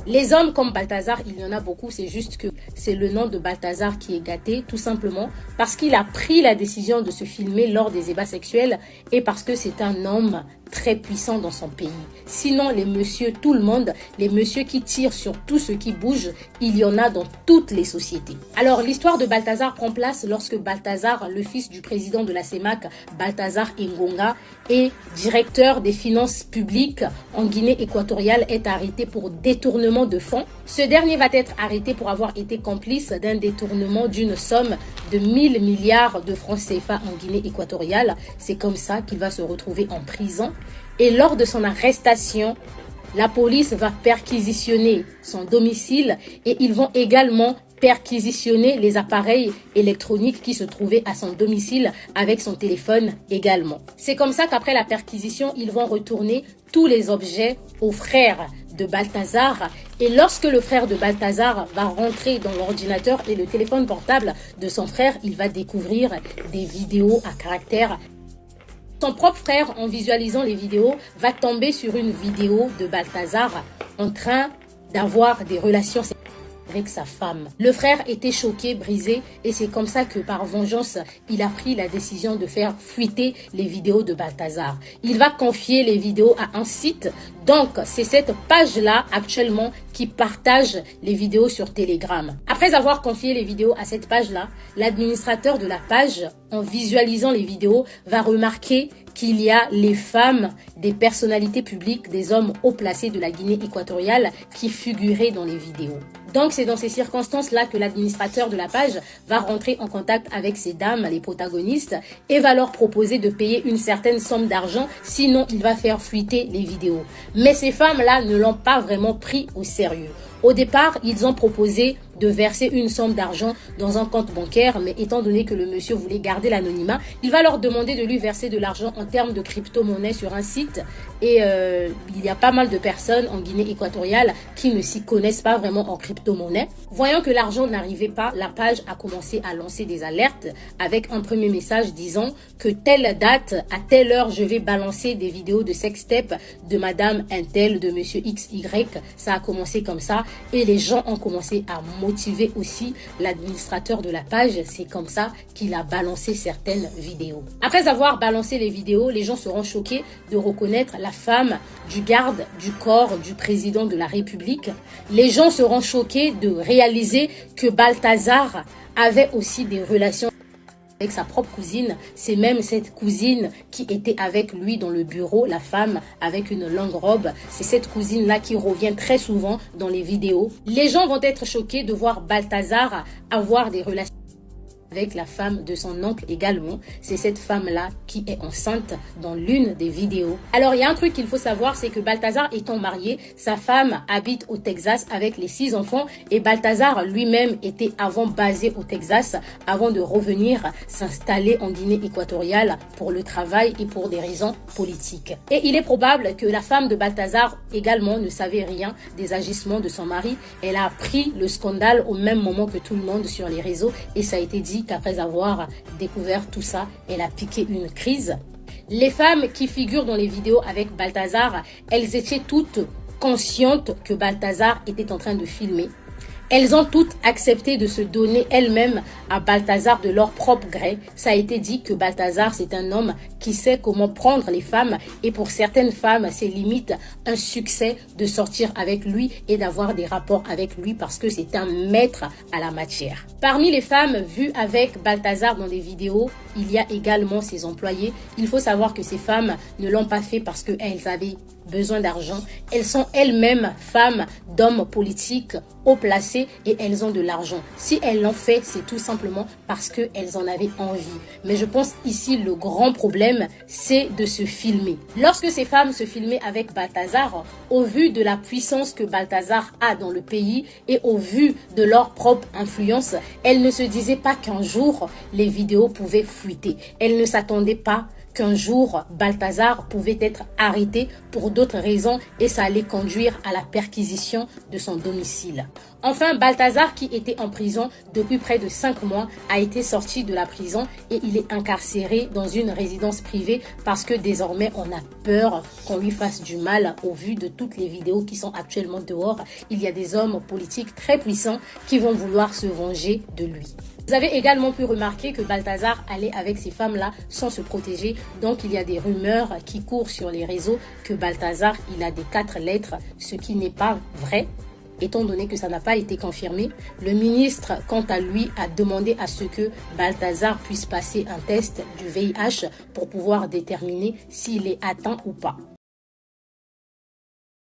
Les hommes comme Balthazar, il y en a beaucoup, c'est juste que c'est le nom de Balthazar qui est gâté, tout simplement parce qu'il a pris la décision de se filmer lors des ébats sexuels et parce que c'est un homme très puissant dans son pays. Sinon, les messieurs, tout le monde, les messieurs qui tirent sur tout ce qui bouge, il y en a dans toutes les sociétés. Alors, l'histoire de Balthazar prend place lorsque Balthazar, le fils du président de la CEMAC, Balthazar Engonga, et directeur des finances publiques en Guinée équatoriale, est arrêté pour détournement de fonds. Ce dernier va être arrêté pour avoir été complice d'un détournement d'une somme de 1000 milliards de francs CFA en Guinée équatoriale. C'est comme ça qu'il va se retrouver en prison. Et lors de son arrestation, la police va perquisitionner son domicile et ils vont également perquisitionner les appareils électroniques qui se trouvaient à son domicile avec son téléphone également. C'est comme ça qu'après la perquisition, ils vont retourner tous les objets au frère de Balthazar. Et lorsque le frère de Balthazar va rentrer dans l'ordinateur et le téléphone portable de son frère, il va découvrir des vidéos à caractère. Son propre frère, en visualisant les vidéos, va tomber sur une vidéo de Balthazar en train d'avoir des relations sexuelles avec sa femme. Le frère était choqué, brisé, et c'est comme ça que par vengeance, il a pris la décision de faire fuiter les vidéos de Balthazar. Il va confier les vidéos à un site. Donc, c'est cette page-là actuellement qui partage les vidéos sur Telegram. Après avoir confié les vidéos à cette page-là, l'administrateur de la page, en visualisant les vidéos, va remarquer qu'il y a les femmes des personnalités publiques, des hommes haut placés de la Guinée équatoriale qui figuraient dans les vidéos. Donc, c'est dans ces circonstances-là que l'administrateur de la page va rentrer en contact avec ces dames, les protagonistes, et va leur proposer de payer une certaine somme d'argent, sinon il va faire fuiter les vidéos. Mais ces femmes-là ne l'ont pas vraiment pris au sérieux. Au départ, ils ont proposé de verser une somme d'argent dans un compte bancaire, mais étant donné que le monsieur voulait garder l'anonymat, il va leur demander de lui verser de l'argent en termes de crypto-monnaie sur un site. Et il y a pas mal de personnes en Guinée équatoriale qui ne s'y connaissent pas vraiment en crypto-monnaie. Voyant que l'argent n'arrivait pas, la page a commencé à lancer des alertes avec un premier message disant que telle date, à telle heure, je vais balancer des vidéos de sextape de madame Intel, de monsieur XY. Ça a commencé comme ça et les gens ont commencé à motiver aussi l'administrateur de la page. C'est comme ça qu'il a balancé certaines vidéos. Après avoir balancé les vidéos, les gens seront choqués de reconnaître la femme du garde du corps du président de la République. Les gens seront choqués de réaliser que Balthazar avait aussi des relations avec sa propre cousine. C'est même cette cousine qui était avec lui dans le bureau, la femme avec une longue robe. C'est cette cousine-là qui revient très souvent dans les vidéos. Les gens vont être choqués de voir Balthazar avoir des relations avec la femme de son oncle également. C'est cette femme-là qui est enceinte dans l'une des vidéos. Alors, il y a un truc qu'il faut savoir, c'est que Balthazar étant marié, sa femme habite au Texas avec les 6 enfants et Balthazar lui-même était avant basé au Texas avant de revenir s'installer en Guinée équatoriale pour le travail et pour des raisons politiques. Et il est probable que la femme de Balthazar également ne savait rien des agissements de son mari. Elle a appris le scandale au même moment que tout le monde sur les réseaux et ça a été dit qu'après avoir découvert tout ça, elle a piqué une crise. Les femmes qui figurent dans les vidéos avec Balthazar, elles étaient toutes conscientes que Balthazar était en train de filmer. Elles ont toutes accepté de se donner elles-mêmes à Balthazar de leur propre gré. Ça a été dit que Balthazar, c'est un homme qui sait comment prendre les femmes. Et pour certaines femmes, c'est limite un succès de sortir avec lui et d'avoir des rapports avec lui parce que c'est un maître à la matière. Parmi les femmes vues avec Balthazar dans les vidéos, il y a également ses employés. Il faut savoir que ces femmes ne l'ont pas fait parce qu'elles avaient besoin d'argent. Elles sont elles-mêmes femmes d'hommes politiques haut placés et elles ont de l'argent. Si elles l'ont fait, c'est tout simplement parce qu'elles en avaient envie. Mais je pense ici le grand problème, c'est de se filmer. Lorsque ces femmes se filmaient avec Balthazar, au vu de la puissance que Balthazar a dans le pays et au vu de leur propre influence, elles ne se disaient pas qu'un jour les vidéos pouvaient fuiter. Elles ne s'attendaient pas qu'un jour, Balthazar pouvait être arrêté pour d'autres raisons et ça allait conduire à la perquisition de son domicile. Enfin, Balthazar, qui était en prison depuis près de 5 mois, a été sorti de la prison et il est incarcéré dans une résidence privée parce que désormais, on a peur qu'on lui fasse du mal au vu de toutes les vidéos qui sont actuellement dehors. Il y a des hommes politiques très puissants qui vont vouloir se venger de lui. Vous avez également pu remarquer que Balthazar allait avec ces femmes-là sans se protéger. Donc, il y a des rumeurs qui courent sur les réseaux que Balthazar, il a des 4 lettres, ce qui n'est pas vrai. Étant donné que ça n'a pas été confirmé, le ministre, quant à lui, a demandé à ce que Balthazar puisse passer un test du VIH pour pouvoir déterminer s'il est atteint ou pas.